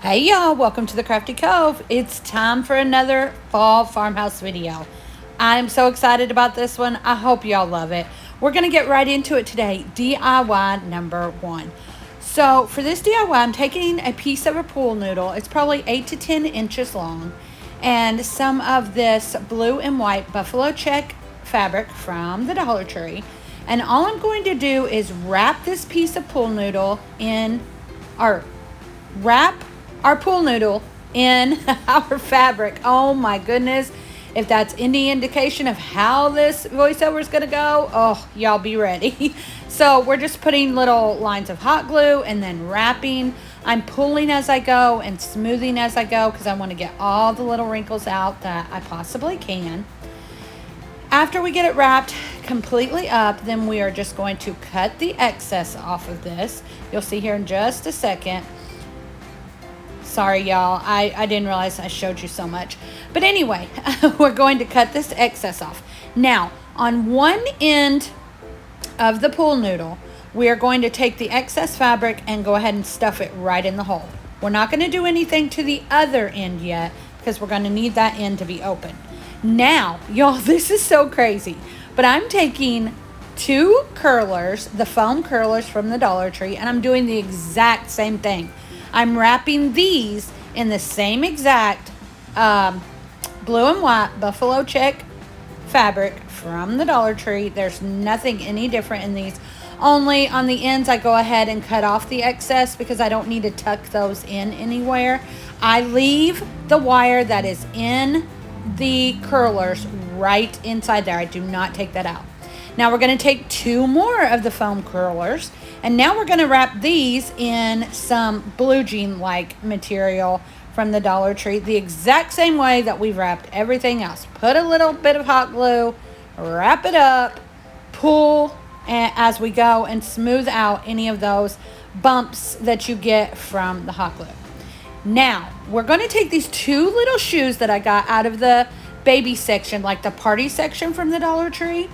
Hey y'all, welcome to the Crafty Cove. It's time for another fall farmhouse video. I'm so excited about this one. I hope y'all love it. We're going to get right into it today. DIY number 1. So for this DIY, I'm taking a piece of a pool noodle. It's probably 8 to 10 inches long. And some of this blue and white buffalo check fabric from the Dollar Tree. And all I'm going to do is wrap this piece of pool noodle in wrap our pool noodle in our fabric. Oh my goodness. If that's any indication of how this voiceover is going to go, oh, y'all be ready. So we're just putting little lines of hot glue and then wrapping. I'm pulling as I go and smoothing as I go because I want to get all the little wrinkles out that I possibly can. After we get it wrapped completely up, then we are just going to cut the excess off of this. You'll see here in just a second. Sorry, y'all. I didn't realize I showed you so much. But anyway, we're going to cut this excess off. Now, on one end of the pool noodle, we are going to take the excess fabric and go ahead and stuff it right in the hole. We're not going to do anything to the other end yet because we're going to need that end to be open. Now, y'all, this is so crazy. But I'm taking 2 curlers, the foam curlers from the Dollar Tree, and I'm doing the exact same thing. I'm wrapping these in the same exact blue and white buffalo check fabric from the Dollar Tree. There's nothing any different in these. Only on the ends I go ahead and cut off the excess because I don't need to tuck those in anywhere. I leave the wire that is in the curlers right inside there. I do not take that out. Now we're going to take 2 more of the foam curlers, and now we're going to wrap these in some blue jean-like material from the Dollar Tree, the exact same way that we've wrapped everything else. Put a little bit of hot glue, wrap it up, pull as we go, and smooth out any of those bumps that you get from the hot glue. Now, we're going to take these 2 little shoes that I got out of the baby section, like the party section from the Dollar Tree.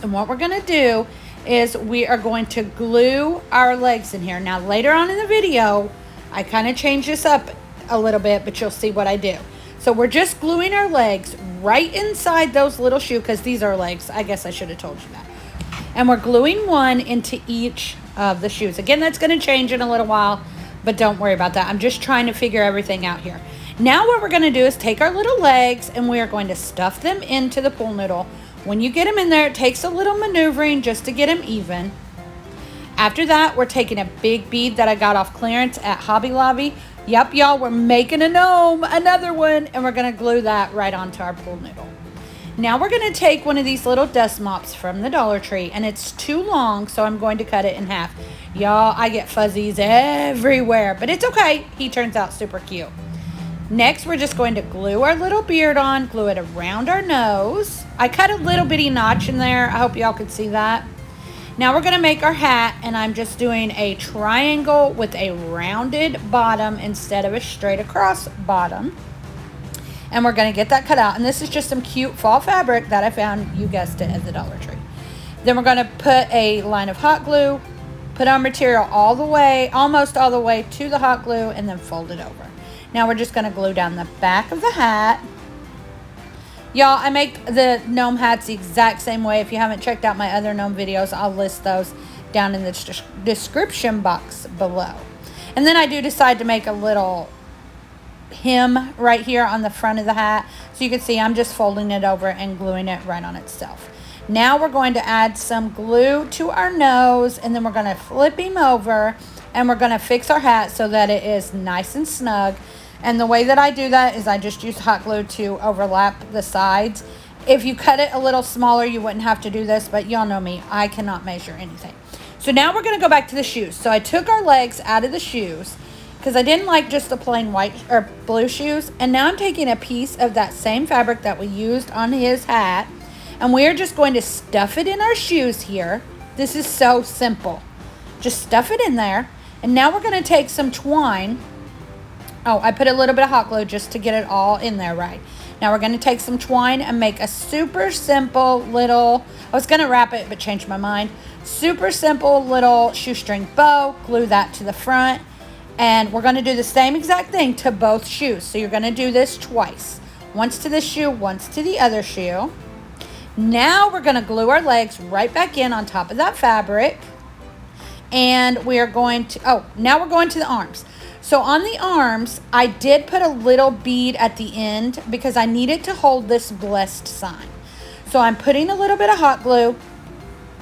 And what we're going to do is we are going to glue our legs in here. Now, later on in the video, I kind of change this up a little bit, but you'll see what I do. So we're just gluing our legs right inside those little shoes, because these are legs. I guess I should have told you that. And we're gluing one into each of the shoes. Again, that's going to change in a little while, but don't worry about that. I'm just trying to figure everything out here. Now what we're going to do is take our little legs and we are going to stuff them into the pool noodle. When you get them in there, it takes a little maneuvering just to get them even. After that, we're taking a big bead that I got off clearance at Hobby Lobby. Yep, y'all, we're making a gnome, another one, and we're going to glue that right onto our pool noodle. Now we're going to take one of these little dust mops from the Dollar Tree, and it's too long, so I'm going to cut it in half. Y'all, I get fuzzies everywhere, but it's okay. He turns out super cute. Next, we're just going to glue our little beard on, glue it around our nose. I cut a little bitty notch in there. I hope y'all could see that. Now we're going to make our hat, and I'm just doing a triangle with a rounded bottom instead of a straight across bottom. And we're going to get that cut out. And this is just some cute fall fabric that I found, you guessed it, at the Dollar Tree. Then we're going to put a line of hot glue, put our material all the way, almost all the way to the hot glue, and then fold it over. Now we're just going to glue down the back of the hat. Y'all, I make the gnome hats the exact same way. If you haven't checked out my other gnome videos, I'll list those down in the description box below. And then I do decide to make a little hem right here on the front of the hat. So you can see I'm just folding it over and gluing it right on itself. Now we're going to add some glue to our nose, and then we're going to flip him over, and we're going to fix our hat so that it is nice and snug. And the way that I do that is I just use hot glue to overlap the sides. If you cut it a little smaller, you wouldn't have to do this, but y'all know me, I cannot measure anything. So now we're going to go back to the shoes. So I took our legs out of the shoes because I didn't like just the plain white or blue shoes. And now I'm taking a piece of that same fabric that we used on his hat, and we are just going to stuff it in our shoes here. This is so simple. Just stuff it in there. And now we're going to take some twine. Oh, I put a little bit of hot glue just to get it all in there right. Now we're going to take some twine and make a super simple little, I was going to wrap it but changed my mind. Super simple little shoestring bow. Glue that to the front. And we're going to do the same exact thing to both shoes. So you're going to do this twice. Once to this shoe, once to the other shoe. Now we're going to glue our legs right back in on top of that fabric. And we are going to, now we're going to the arms. So on the arms, I did put a little bead at the end because I needed to hold this blessed sign. So I'm putting a little bit of hot glue,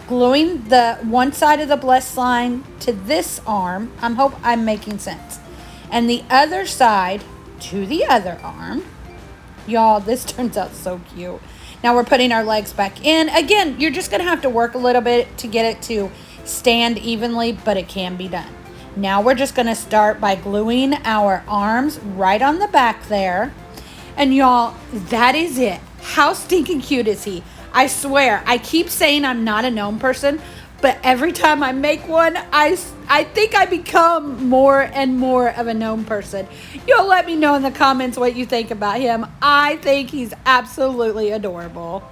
gluing the one side of the blessed sign to this arm. I hope I'm making sense. And the other side to the other arm. Y'all, this turns out so cute. Now we're putting our legs back in. Again, you're just going to have to work a little bit to get it to stand evenly, but it can be done. Now we're just going to start by gluing our arms right on the back there. And y'all, that is it. How stinking cute is he? I swear, I keep saying I'm not a gnome person, but every time I make one, I think I become more and more of a gnome person. You'll let me know in the comments what you think about him. I think he's absolutely adorable.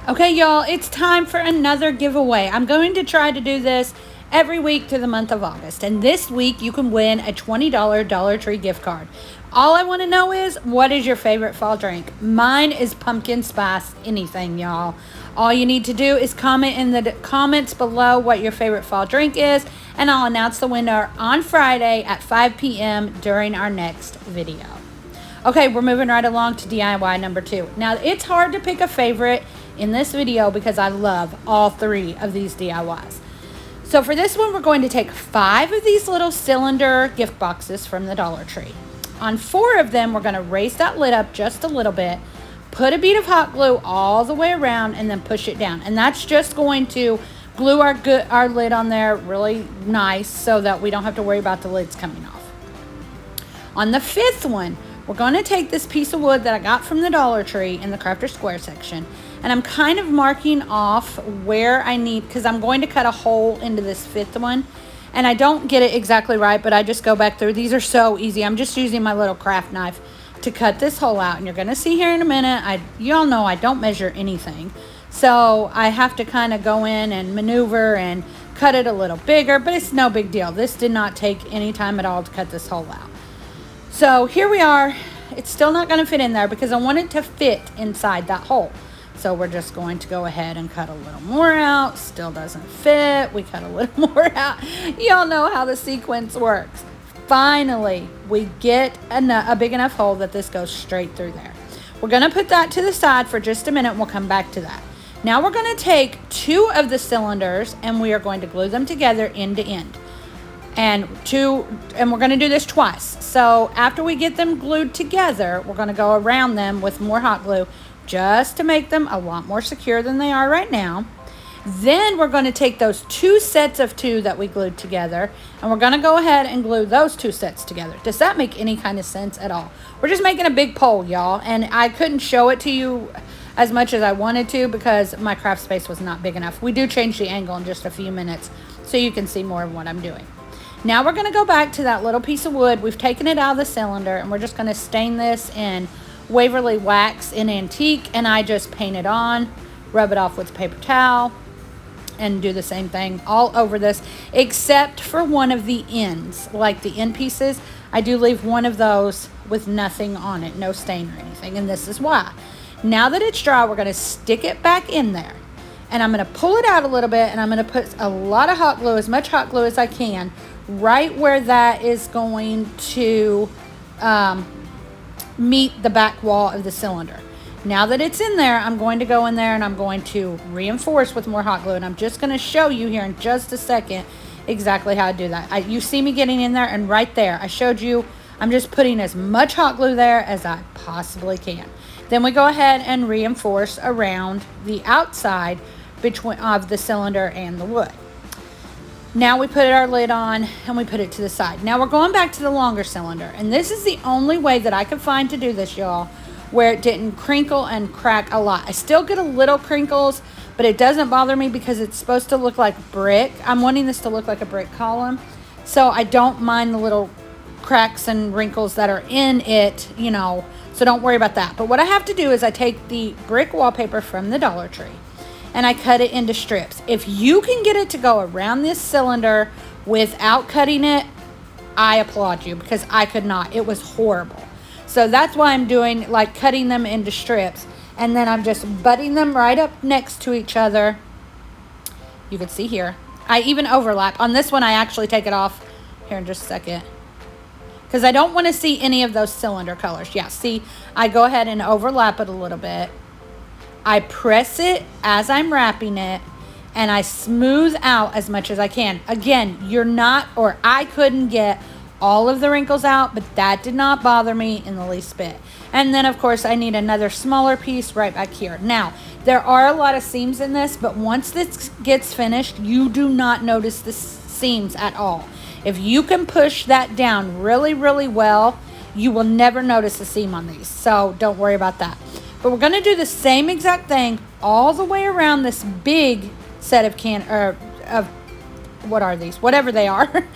Okay, y'all, it's time for another giveaway. I'm going to try to do this every week through the month of August. And this week, you can win a $20 Dollar Tree gift card. All I want to know is, what is your favorite fall drink? Mine is pumpkin spice anything, y'all. All you need to do is comment in the comments below what your favorite fall drink is, and I'll announce the winner on Friday at 5 p.m. during our next video. Okay, we're moving right along to DIY number 2. Now, it's hard to pick a favorite in this video because I love all 3 of these DIYs. So for this one, we're going to take 5 of these little cylinder gift boxes from the Dollar Tree. On 4 of them, we're going to raise that lid up just a little bit, put a bead of hot glue all the way around, and then push it down. And that's just going to glue our lid on there really nice so that we don't have to worry about the lids coming off. On the 5th one, we're going to take this piece of wood that I got from the Dollar Tree in the Crafter Square section, and I'm kind of marking off where I need, because I'm going to cut a hole into this 5th one, and I don't get it exactly right, but I just go back through. These are so easy. I'm just using my little craft knife to cut this hole out, and you're going to see here in a minute, y'all know I don't measure anything, so I have to kind of go in and maneuver and cut it a little bigger, but it's no big deal. This did not take any time at all to cut this hole out. So here we are. It's still not going to fit in there because I want it to fit inside that hole. So we're just going to go ahead and cut a little more out. Still doesn't fit. We cut a little more out. Y'all know how the sequence works. Finally, we get a big enough hole that this goes straight through there. We're going to put that to the side for just a minute, and we'll come back to that. Now we're going to take 2 of the cylinders, and we are going to glue them together end to end. And we're going to do this twice. So after we get them glued together, we're going to go around them with more hot glue just to make them a lot more secure than they are right now. Then we're going to take those 2 sets of 2 that we glued together, and we're going to go ahead and glue those 2 sets together. Does that make any kind of sense at all? We're just making a big pole, y'all, and I couldn't show it to you as much as I wanted to because my craft space was not big enough. We do change the angle in just a few minutes so you can see more of what I'm doing. Now we're going to go back to that little piece of wood. We've taken it out of the cylinder, and we're just going to stain this in Waverly Wax in Antique, and I just paint it on, rub it off with a paper towel, and do the same thing all over this, except for one of the ends, like the end pieces. I do leave one of those with nothing on it, no stain or anything, and this is why. Now that it's dry, we're going to stick it back in there, and I'm going to pull it out a little bit, and I'm going to put a lot of hot glue, as much hot glue as I can, right where that is going to meet the back wall of the cylinder. Now that it's in there, I'm going to go in there and I'm going to reinforce with more hot glue, and I'm just going to show you here in just a second exactly how to do that. You see me getting in there, and right there I showed you I'm just putting as much hot glue there as I possibly can. Then we go ahead and reinforce around the outside of the cylinder and the wood. Now we put our lid on and we put it to the side. Now we're going back to the longer cylinder, and this is the only way that I could find to do this, y'all, where it didn't crinkle and crack a lot. I still get a little crinkles, but it doesn't bother me because it's supposed to look like brick. I'm wanting this to look like a brick column, so I don't mind the little cracks and wrinkles that are in it, you know, so don't worry about that. But what I have to do is I take the brick wallpaper from the Dollar Tree and I cut it into strips. If you can get it to go around this cylinder without cutting it, I applaud you, because I could not. It was horrible. So that's why I'm doing, like, cutting them into strips. And then I'm just butting them right up next to each other. You can see here. I even overlap. On this one, I actually take it off here in just a second, because I don't want to see any of those cylinder colors. Yeah, see, I go ahead and overlap it a little bit. I press it as I'm wrapping it, and I smooth out as much as I can. Again, you're not, or I couldn't get all of the wrinkles out, but that did not bother me in the least bit. And then, of course, I need another smaller piece right back here. Now, there are a lot of seams in this, but once this gets finished, you do not notice the seams at all. If you can push that down really, really well, you will never notice a seam on these. So don't worry about that. But we're going to do the same exact thing all the way around this big set of what are these? Whatever they are.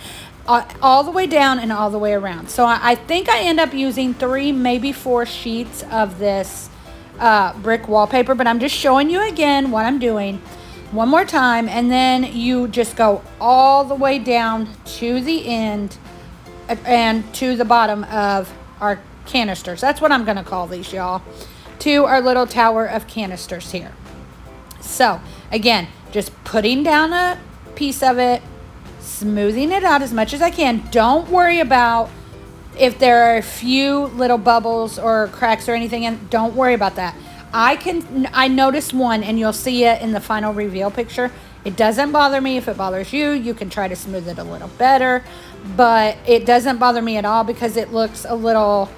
All the way down and all the way around. So I think I end up using 3, maybe 4 sheets of this brick wallpaper, but I'm just showing you again what I'm doing one more time, and then you just go all the way down to the end and to the bottom of our canisters. That's what I'm going to call these, y'all, to our little tower of canisters here. So again, just putting down a piece of it, smoothing it out as much as I can. Don't worry about if there are a few little bubbles or cracks or anything, and don't worry about that. I noticed one, and you'll see it in the final reveal picture. It doesn't bother me. If it bothers you, you can try to smooth it a little better, but it doesn't bother me at all because it looks a little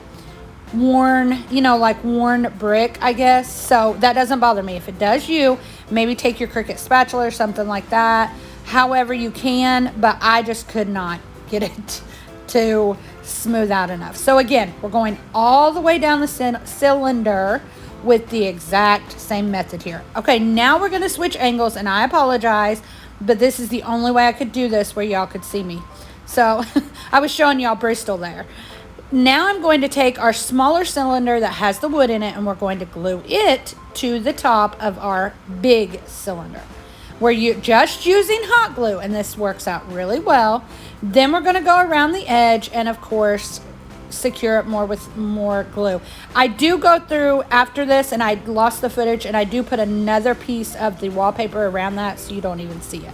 worn, you know, like worn brick, I guess. So that doesn't bother me. If it does you, maybe take your Cricut spatula or something like that, however you can, but I just could not get it to smooth out enough. So again, we're going all the way down the cylinder with the exact same method here. Okay, now we're going to switch angles, and I apologize, but this is the only way I could do this where y'all could see me. So I was showing y'all Bristol there. Now I'm going to take our smaller cylinder that has the wood in it, and we're going to glue it to the top of our big cylinder. We're just using hot glue, and this works out really well. Then we're going to go around the edge and, of course, secure it more with more glue. I do go through after this, and I lost the footage, and I do put another piece of the wallpaper around that so you don't even see it.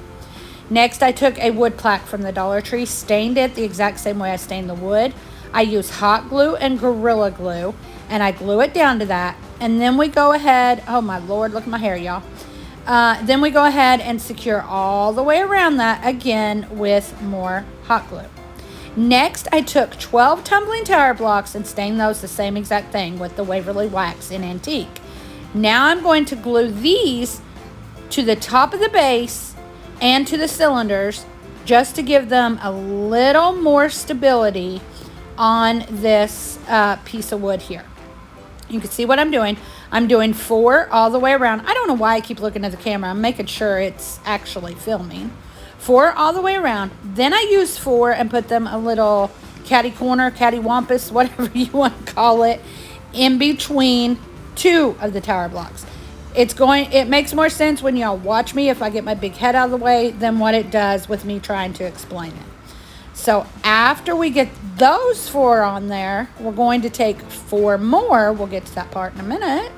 Next, I took a wood plaque from the Dollar Tree, stained it the exact same way I stained the wood. I use hot glue and Gorilla Glue, and I glue it down to that. And then we go ahead, oh my Lord, look at my hair, y'all. Then we go ahead and secure all the way around that again with more hot glue. Next, I took 12 tumbling tower blocks and stained those the same exact thing with the Waverly Wax in Antique. Now I'm going to glue these to the top of the base and to the cylinders just to give them a little more stability on this piece of wood here. You can see what I'm doing. I'm doing 4 all the way around. I don't know why I keep looking at the camera. I'm making sure it's actually filming. 4 all the way around. Then I use 4 and put them a little catty corner, catty wampus, whatever you want to call it, in between 2 of the tower blocks. It makes more sense when y'all watch me if I get my big head out of the way than what it does with me trying to explain it. So after we get those 4 on there, we're going to take 4 more. We'll get to that part in a minute.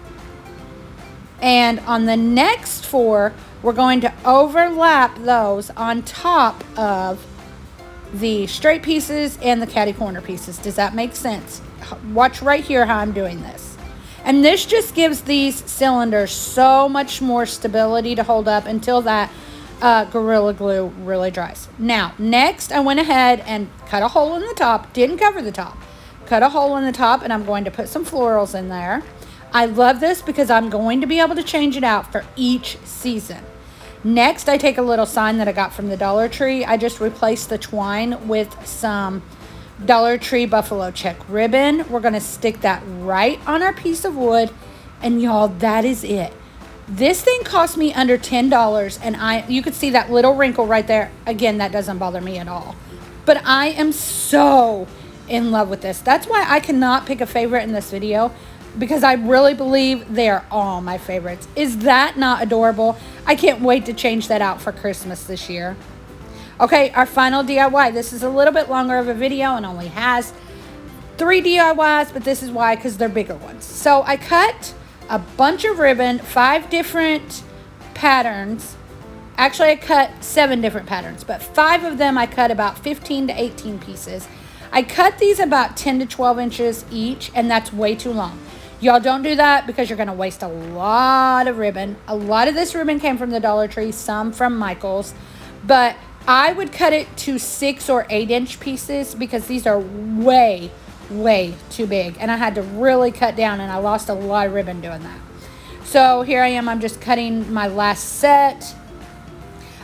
And on the next 4, we're going to overlap those on top of the straight pieces and the catty corner pieces. Does that make sense? Watch right here how I'm doing this. And this just gives these cylinders so much more stability to hold up until that Gorilla Glue really dries. Now, next I went ahead and cut a hole in the top. Didn't cover the top. Cut a hole in the top, and I'm going to put some florals in there. I love this because I'm going to be able to change it out for each season. Next, I take a little sign that I got from the Dollar Tree. I just replaced the twine with some Dollar Tree buffalo check ribbon. We're going to stick that right on our piece of wood, and y'all, that is it. This thing cost me under $10, and you could see that little wrinkle right there. Again, that doesn't bother me at all. But I am so in love with this. That's why I cannot pick a favorite in this video, because I really believe they are all my favorites. Is that not adorable? I can't wait to change that out for Christmas this year. Okay, our final DIY. This is a little bit longer of a video and only has 3 DIYs, but this is why, because they're bigger ones. So I cut a bunch of ribbon, 5 different patterns. Actually, I cut 7 different patterns, but 5 of them I cut about 15 to 18 pieces. I cut these about 10 to 12 inches each, and that's way too long. Y'all don't do that because you're going to waste a lot of ribbon. A lot of this ribbon came from the Dollar Tree, some from Michael's, but I would cut it to 6 or 8 inch pieces because these are way too big, and I had to really cut down, and I lost a lot of ribbon doing that. So here I am, I'm just cutting my last set.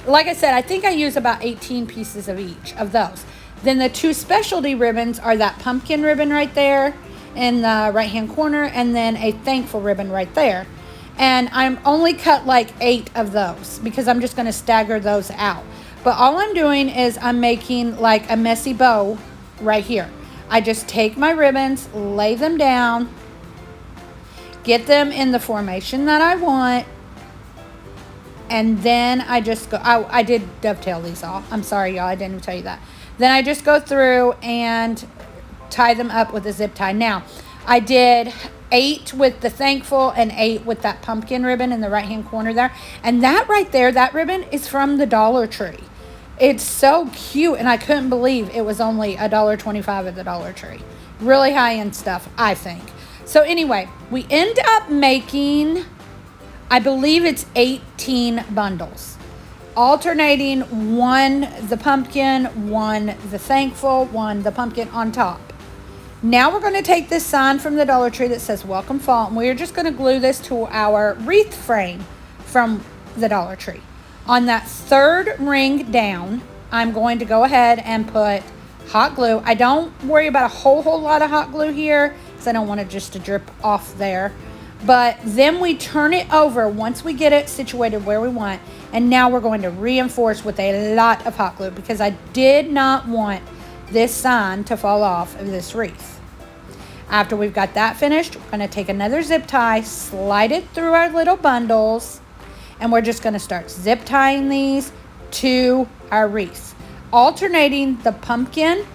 Like I said, I think I use about 18 pieces of each of those. Then the 2 specialty ribbons are that pumpkin ribbon right there in the right hand corner, and then a thankful ribbon right there. And I'm only cut like 8 of those because I'm just going to stagger those out. But all I'm doing is I'm making like a messy bow right here. I just take my ribbons, lay them down, get them in the formation that I want, and then I just go, I did dovetail these all. I'm sorry, y'all, I didn't tell you that. Then I just go through and tie them up with a zip tie. Now, I did 8 with the thankful and 8 with that pumpkin ribbon in the right hand corner there. And that right there, that ribbon is from the Dollar Tree. It's so cute, and I couldn't believe it was only $1.25 at the Dollar Tree. Really high-end stuff, I think. So anyway, we end up making, I believe it's 18 bundles. Alternating 1 the pumpkin, 1 the thankful, 1 the pumpkin on top. Now we're going to take this sign from the Dollar Tree that says Welcome Fall, and we're just going to glue this to our wreath frame from the Dollar Tree. On that 3rd ring down, I'm going to go ahead and put hot glue. I don't worry about a whole lot of hot glue here because I don't want it just to drip off there. But then we turn it over once we get it situated where we want. And now we're going to reinforce with a lot of hot glue because I did not want this sign to fall off of this wreath. After we've got that finished, we're going to take another zip tie, slide it through our little bundles, and we're just going to start zip tying these to our wreath, alternating the pumpkin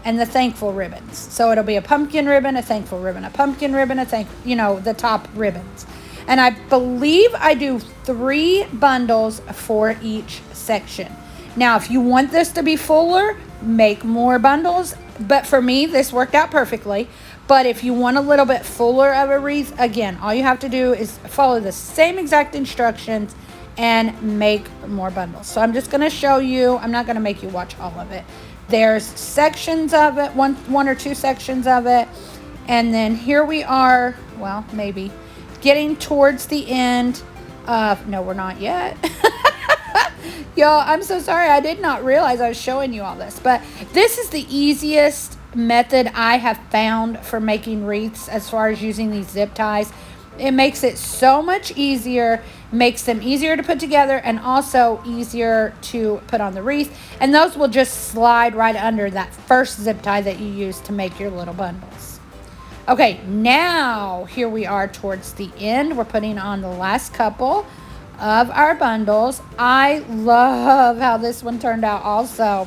and the thankful ribbons. So it'll be a pumpkin ribbon, a thankful ribbon, a pumpkin ribbon, the top ribbons. And I believe I do 3 bundles for each section. Now, if you want this to be fuller, make more bundles. But for me, this worked out perfectly. But if you want a little bit fuller of a wreath, again, all you have to do is follow the same exact instructions and make more bundles. So I'm just going to show you. I'm not going to make you watch all of it. There's sections of it, one or two sections of it. And then here we are, well, maybe getting towards the end of, no, we're not yet. Y'all, I'm so sorry. I did not realize I was showing you all this. But this is the easiest method I have found for making wreaths as far as using these zip ties. It makes it so much easier, makes them easier to put together, and also easier to put on the wreath. And those will just slide right under that first zip tie that you use to make your little bundles. Okay, now here we are towards the end. We're putting on the last couple of our bundles. I love how this one turned out also.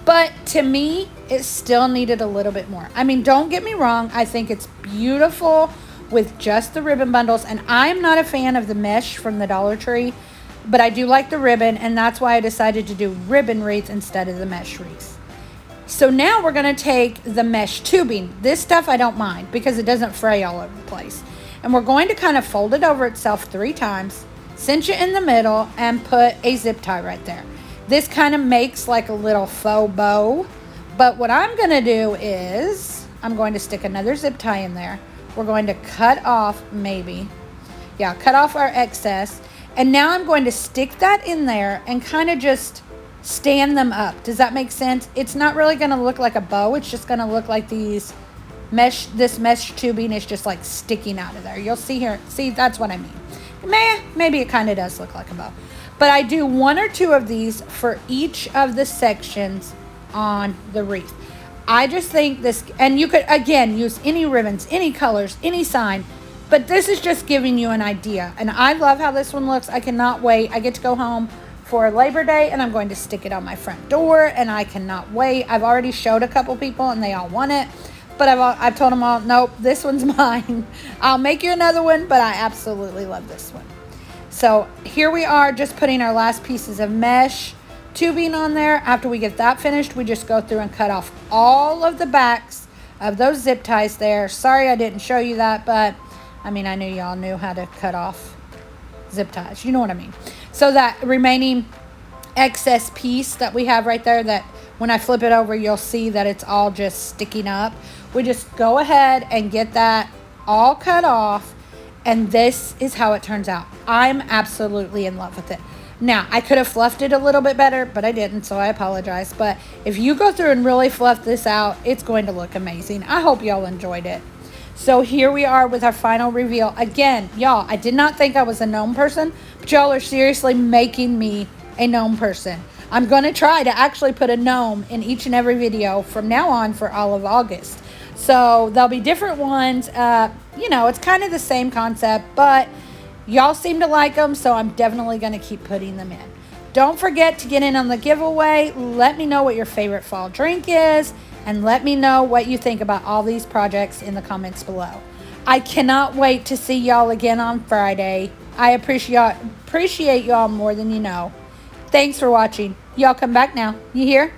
But to me, it still needed a little bit more. I mean, don't get me wrong. I think it's beautiful with just the ribbon bundles. And I'm not a fan of the mesh from the Dollar Tree, but I do like the ribbon. And that's why I decided to do ribbon wreath instead of the mesh wreath. So now we're going to take the mesh tubing. This stuff I don't mind because it doesn't fray all over the place. And we're going to kind of fold it over itself 3 times, cinch it in the middle, and put a zip tie right there. This kind of makes like a little faux bow. But what I'm going to do is I'm going to stick another zip tie in there. We're going to cut off cut off our excess. And now I'm going to stick that in there and kind of just stand them up. Does that make sense? It's not really going to look like a bow. It's just going to look like this mesh tubing is just like sticking out of there. You'll see here. See, that's what I mean. Maybe it kind of does look like a bow. But I do 1 or 2 of these for each of the sections on the wreath. I just think this, and you could, again, use any ribbons, any colors, any sign, but this is just giving you an idea. And I love how this one looks. I cannot wait. I get to go home before Labor Day, and I'm going to stick it on my front door, and I cannot wait. I've already showed a couple people, and they all want it, but I've told them all, nope, this one's mine. I'll make you another one, but I absolutely love this one. So here we are, just putting our last pieces of mesh tubing on there. After we get that finished, we just go through and cut off all of the backs of those zip ties there. Sorry I didn't show you that, but I mean, I knew y'all knew how to cut off zip ties. You know what I mean? So that remaining excess piece that we have right there, that when I flip it over, you'll see that it's all just sticking up. We just go ahead and get that all cut off. And this is how it turns out. I'm absolutely in love with it. Now, I could have fluffed it a little bit better, but I didn't, so I apologize. But if you go through and really fluff this out, it's going to look amazing. I hope y'all enjoyed it. So here we are with our final reveal. Again, y'all, I did not think I was a gnome person, but y'all are seriously making me a gnome person. I'm going to try to actually put a gnome in each and every video from now on for all of August. So there'll be different ones. You know, it's kind of the same concept, but y'all seem to like them, so I'm definitely going to keep putting them in. Don't forget to get in on the giveaway. Let me know what your favorite fall drink is, and let me know what you think about all these projects in the comments below. I cannot wait to see y'all again on Friday. I appreciate y'all more than you know. Thanks for watching. Y'all come back now. You hear?